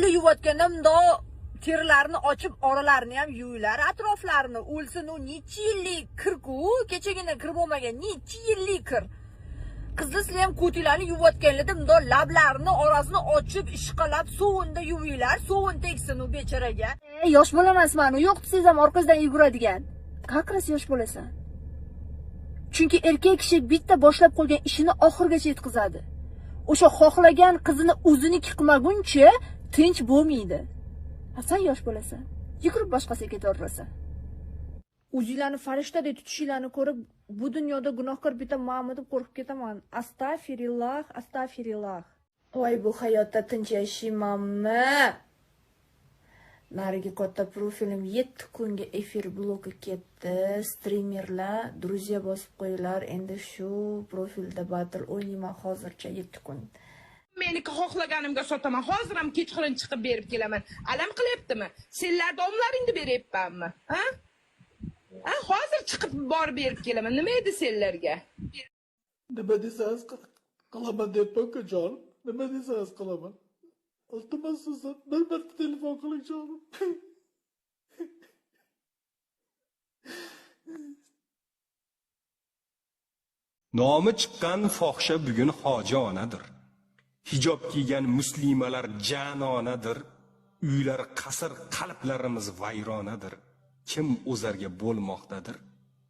qo'lni yuvayotganda bundoq terilarini ochib, oralarini ham yuvinglar, atroflarini. O'lsin, u necha yillik kir-ku, kechagina kir bo'lmagan, necha yillik kir. Qizlar sizlar ham ko'tinglarni yuvayotganlarda bundoq lablarini orasini ochib, ishqalab, sovunda yuvinglar, sovun tegsin u bechoraga. Yosh bo'lamasman, u yo'q siz ham orqasidan yuguradigan. Qaqras yosh bo'lasan. Chunki erkak kishi bitta boshlab qo'ygan ishini oxirigacha yetkazadi. O'sha xohlagan qizini o'ziniki qilmaguncha tinch bo'lmaydi. Sen yosh bo'lasan, yugurib boshqasiga ketaverasan. O'zinglarni farishtadek tutishinglarni ko'rib, bu dunyoda gunohkor bitta ma'mur deb qo'rqib ketaman. Astagfirullah, astagfirullah. Voy, bu hayotda tinch yashaymanmi? Narigi katta profilim 7 kunga efir bloki ketdi. Streamerlar, друзья bosib qo'yinglar. Endi shu profilda battle o'ynayman hozircha 7 kun. Meniki xohlaganimga sotaman. Hozir ham kechqurun chiqib berib kelaman. Alam qilyaptimi? Senlar domlaringni beryapmanmi? Ha? Ha, hozir chiqib borib berib kelaman. Nima edi senlarga? Nima desangiz qilaman deb akajon. Nima desangiz qilaman. Iltimos sizdan bir marta telefon qiling jonim. Nomi chiqqan fohisha bugun hoji onadir. Hijob kiygan muslimalar janonadir. Uylar qasr, qalblarimiz vayronadir. Kim o'zarga bo'lmoqdadir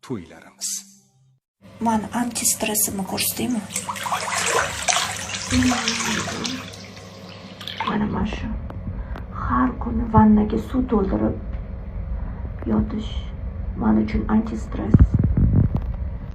to'ylarimiz. Men anti-stressimi ko'rsataymi? Mana shu. Har kuni vannaga suv to'ldirib yotish men uchun anti-stress.